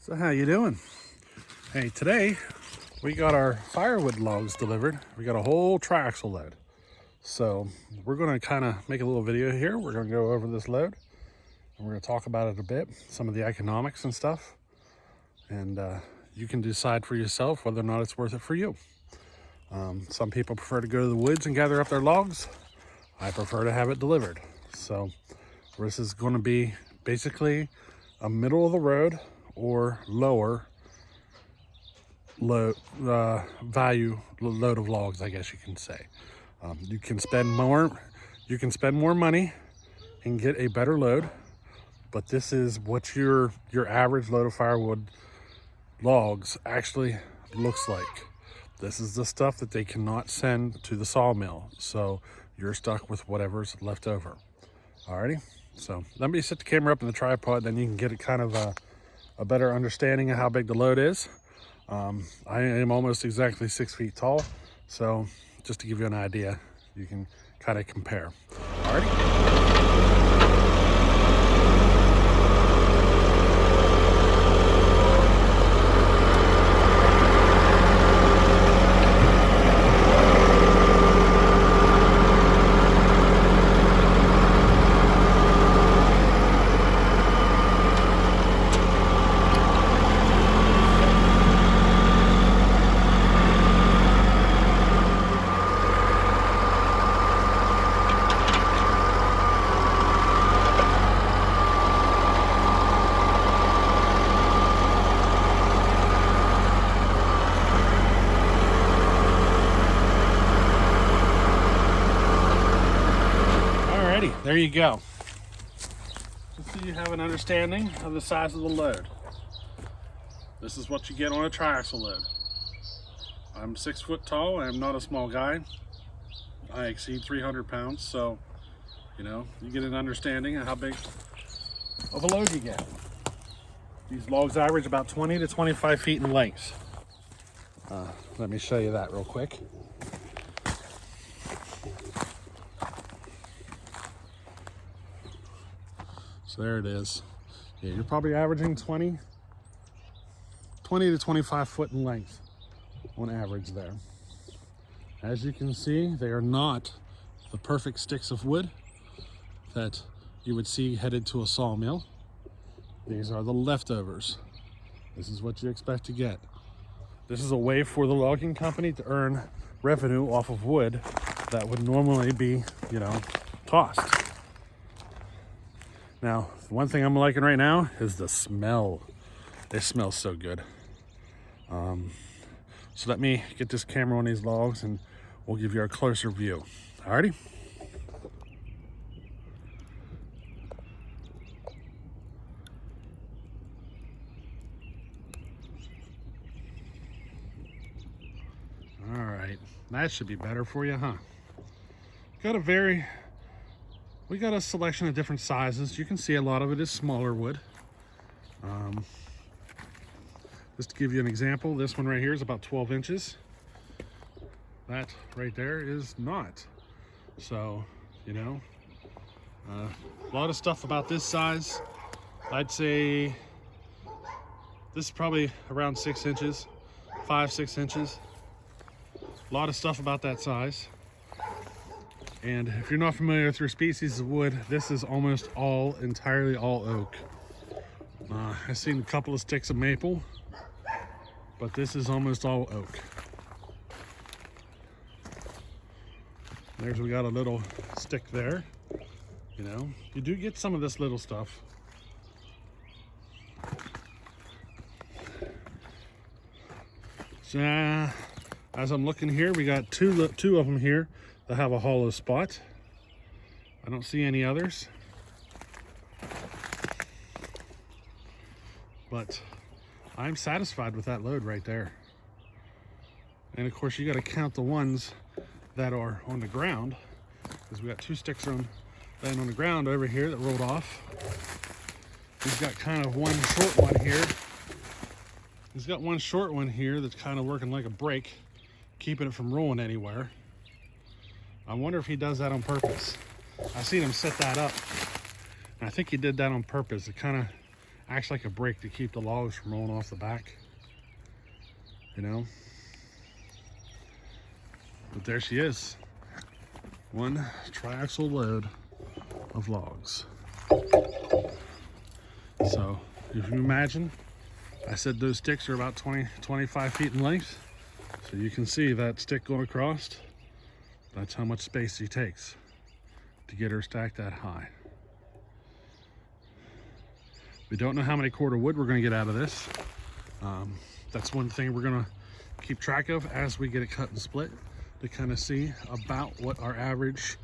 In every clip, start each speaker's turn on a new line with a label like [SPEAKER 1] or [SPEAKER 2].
[SPEAKER 1] So how you doing? Hey, today we got our firewood logs delivered. We got a whole triaxle load. So we're gonna kind of make a little video here. We're gonna go over this load and we're gonna talk about it a bit, some of the economics and stuff. And you can decide for yourself whether or not it's worth it for you. Some people prefer to go to the woods and gather up their logs. I prefer to have it delivered. So this is gonna be basically a middle of the road or lower value load of logs, I guess you can say. You can spend more money and get a better load, but this is what your average load of firewood logs actually looks like. This is the stuff that they cannot send to the sawmill, so you're stuck with whatever's left over. Alrighty, so let me set the camera up in the tripod, then you can get a kind of a better understanding of how big the load is. I am almost exactly 6 feet tall, so just to give you an idea, you can kind of compare. Alrighty. There you go. Just so you have an understanding of the size of the load. This is what you get on a triaxle load. I'm 6 foot tall. I am not a small guy. I exceed 300 pounds, so you get an understanding of how big of a load you get. These logs average about 20 to 25 feet in length. Let me show you that real quick. So there it is. Yeah, you're probably averaging 20 to 25 foot in length on average there. As you can see, they are not the perfect sticks of wood that you would see headed to a sawmill. These are the leftovers. This is what you expect to get. This is a way for the logging company to earn revenue off of wood that would normally be, tossed. Now, the one thing I'm liking right now is the smell. It smells so good. So let me get this camera on these logs and we'll give you a closer view. Alrighty? Alright, that should be better for you, huh? We got a selection of different sizes. You can see a lot of it is smaller wood. Just to give you an example, this one right here is about 12 inches. That right there is not. So, a lot of stuff about this size. I'd say this is probably around 6 inches, 5-6 inches. A lot of stuff about that size. And if you're not familiar with your species of wood, this is almost entirely all oak. I've seen a couple of sticks of maple, but this is almost all oak. We got a little stick there. You do get some of this little stuff. So, as I'm looking here, we got two of them here that have a hollow spot. I don't see any others. But I'm satisfied with that load right there. And of course you got to count the ones that are on the ground, because we got 2 sticks laying on the ground over here that rolled off. He's got kind of one short one here. He's got one short one here that's kind of working like a brake, keeping it from rolling anywhere. I wonder if he does that on purpose. I've seen him set that up, and I think he did that on purpose. It kind of acts like a brake to keep the logs from rolling off the back, you know. But there she is, one triaxle load of logs. So if you imagine, I said those sticks are about 25 feet in length. So you can see that stick going across, that's how much space she takes to get her stacked that high. We don't know how many cord of wood we're going to get out of this. That's one thing we're going to keep track of as we get it cut and split, to kind of see about what our average,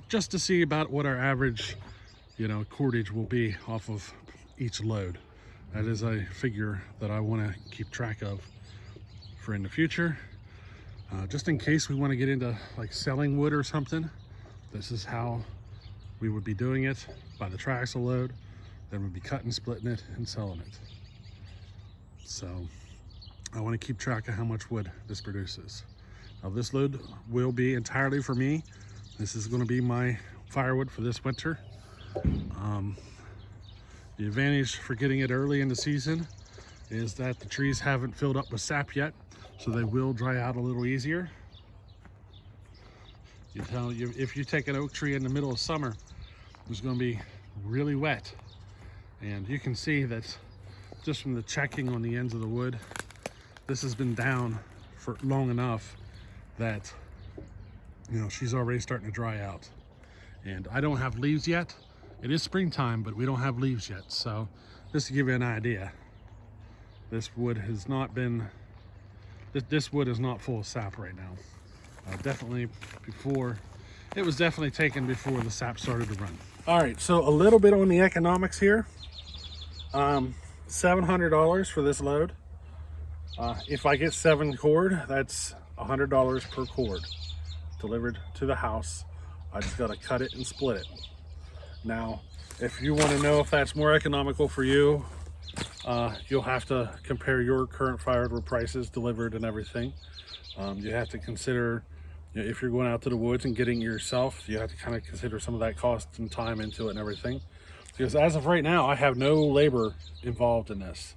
[SPEAKER 1] just to see about what our average, you know, cordage will be off of each load. That is a figure that I want to keep track of for in the future, just in case we want to get into like selling wood or something. This is how we would be doing it, by the triaxle load. Then we'd be cutting, splitting it, and selling it. So I want to keep track of how much wood this produces. Now this load will be entirely for me. This is going to be my firewood for this winter. The advantage for getting it early in the season is that the trees haven't filled up with sap yet, so they will dry out a little easier. If you take an oak tree in the middle of summer, it's going to be really wet, and you can see that just from the checking on the ends of the wood, this has been down for long enough that, you know, she's already starting to dry out. And I don't have leaves yet. It is springtime, but we don't have leaves yet. So just to give you an idea, this wood has not been, this wood is not full of sap right now. Definitely before, it was definitely taken before the sap started to run. All right, so a little bit on the economics here. $700 for this load. If I get 7 cord, that's $100 per cord delivered to the house. I just gotta cut it and split it. Now, if you want to know if that's more economical for you, you'll have to compare your current firewood prices delivered and everything. You have to consider, you know, if you're going out to the woods and getting it yourself, you have to kind of consider some of that cost and time into it and everything. Because as of right now, I have no labor involved in this.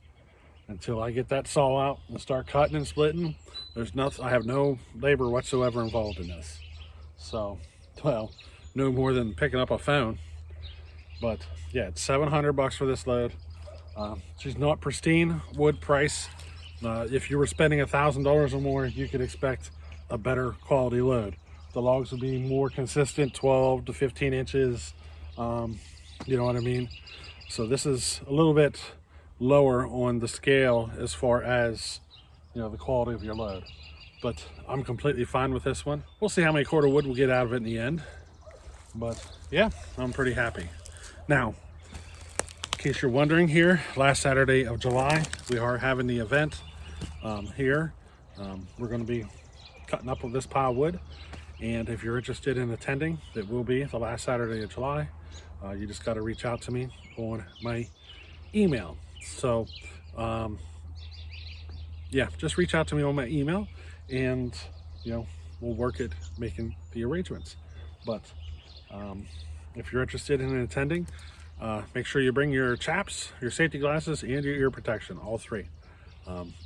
[SPEAKER 1] Until I get that saw out and start cutting and splitting, there's nothing, I have no labor whatsoever involved in this. So, well, no more than picking up a phone. But yeah, it's $700 for this load. She's not pristine wood price. If you were spending $1,000 or more, you could expect a better quality load. The logs would be more consistent, 12 to 15 inches. You know what I mean? So this is a little bit lower on the scale as far as, you know, the quality of your load. But I'm completely fine with this one. We'll see how many cord of wood we'll get out of it in the end. But yeah, I'm pretty happy. Now, in case you're wondering here, last Saturday of July, we are having the event here. We're going to be cutting up with this pile of wood. And if you're interested in attending, it will be the last Saturday of July. You just got to reach out to me on my email. So, yeah, just reach out to me on my email, and, you know, we'll work at making the arrangements. But if you're interested in attending, make sure you bring your chaps, your safety glasses, and your ear protection, all 3.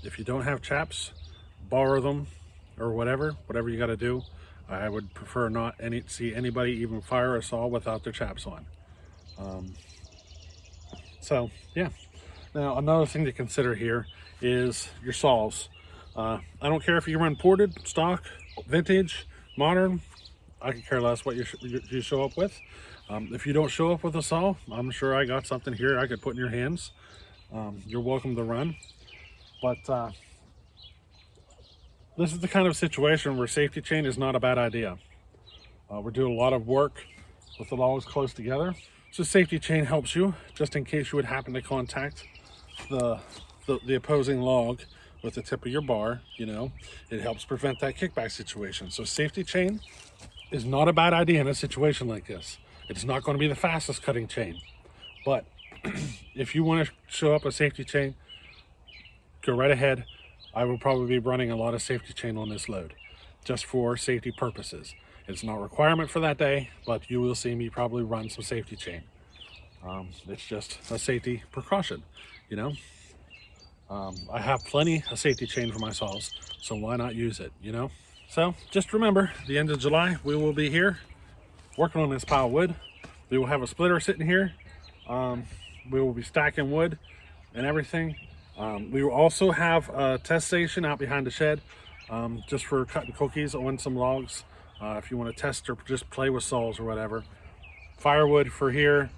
[SPEAKER 1] If you don't have chaps, borrow them or whatever you got to do. I would prefer not see anybody even fire a saw without their chaps on. So yeah. Now another thing to consider here is your saws. I don't care if you run ported, stock, vintage, modern. I could care less what you show up with. If you don't show up with a saw, I'm sure I got something here I could put in your hands. You're welcome to run. But this is the kind of situation where safety chain is not a bad idea. We're doing a lot of work with the logs close together. So safety chain helps you, just in case you would happen to contact the opposing log with the tip of your bar. You know, it helps prevent that kickback situation. So safety chain is not a bad idea in a situation like this. It's not going to be the fastest cutting chain, but if you want to show up a safety chain, go right ahead. I will probably be running a lot of safety chain on this load just for safety purposes. It's not a requirement for that day, but you will see me probably run some safety chain. It's just a safety precaution, you know. I have plenty of safety chain for my saws, so why not use it, you know? So just remember, the end of July, we will be here working on this pile of wood. We will have a splitter sitting here. We will be stacking wood and everything. We will also have a test station out behind the shed, just for cutting cookies on some logs. If you want to test or just play with saws or whatever. Firewood for here.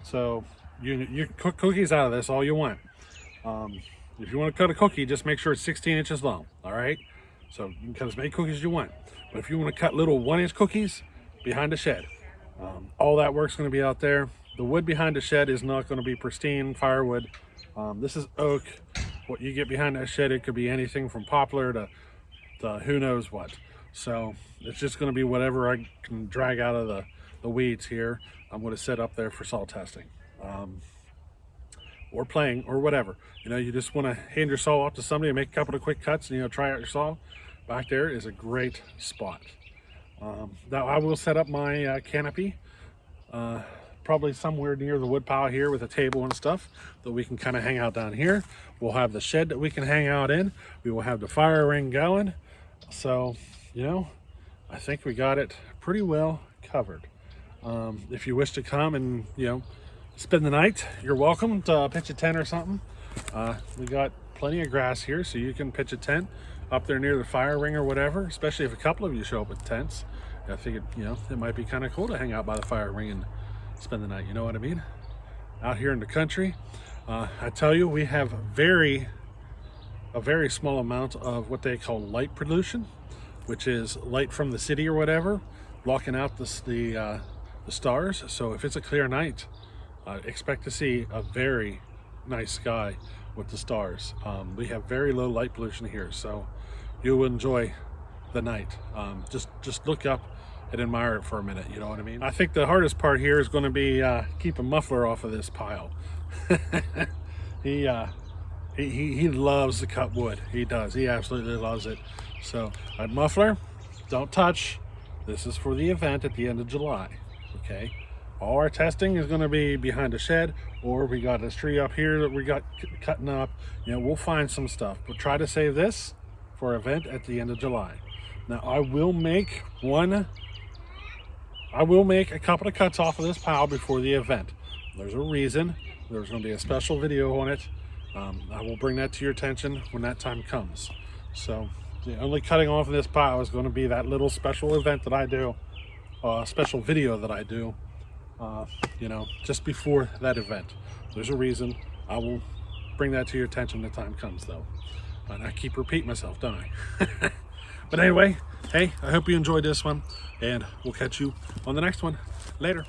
[SPEAKER 1] So you cook cookies out of this all you want. If you want to cut a cookie, just make sure it's 16 inches long, all right? So you can cut as many cookies as you want. But if you want to cut little 1-inch cookies, behind the shed. All that work's going to be out there. The wood behind the shed is not going to be pristine firewood. This is oak. What you get behind that shed, it could be anything from poplar to who knows what. So it's just going to be whatever I can drag out of the weeds here. I'm going to set up there for saw testing. Or playing or whatever. You know, you just want to hand your saw off to somebody and make a couple of quick cuts and, you know, try out your saw. Back there is a great spot. Now I will set up my canopy probably somewhere near the wood pile here with a table and stuff that we can kind of hang out down here. We'll have the shed that we can hang out in. We will have the fire ring going. So, you know, I think we got it pretty well covered. If you wish to come and, you know, spend the night, you're welcome to pitch a tent or something. We got plenty of grass here, so you can pitch a tent up there near the fire ring or whatever, especially if a couple of you show up with tents. I think it might be kind of cool to hang out by the fire ring and spend the night, you know what I mean? Out here in the country, I tell you, we have a very small amount of what they call light pollution, which is light from the city or whatever, blocking out the stars. So if it's a clear night, expect to see a very nice sky with the stars. We have very low light pollution here, so you will enjoy the night. Just look up and admire it for a minute, you know what I mean? I think the hardest part here is going to be keeping Muffler off of this pile. He loves to cut wood. He does. He absolutely loves it. So Muffler, don't touch. This is for the event at the end of July. Okay. All our testing is going to be behind the shed, or we got this tree up here that we got cutting up. You know, we'll find some stuff, but try to save this for our event at the end of July. Now I will make a couple of cuts off of this pile before the event. There's a reason. There's going to be a special video on it. I will bring that to your attention when that time comes. So the only cutting off of this pile is going to be that little special event that I do, special video that I do, you know, just before that event. There's a reason. I will bring that to your attention when the time comes, though. And I keep repeating myself, don't I? But anyway, hey, I hope you enjoyed this one, and we'll catch you on the next one. Later.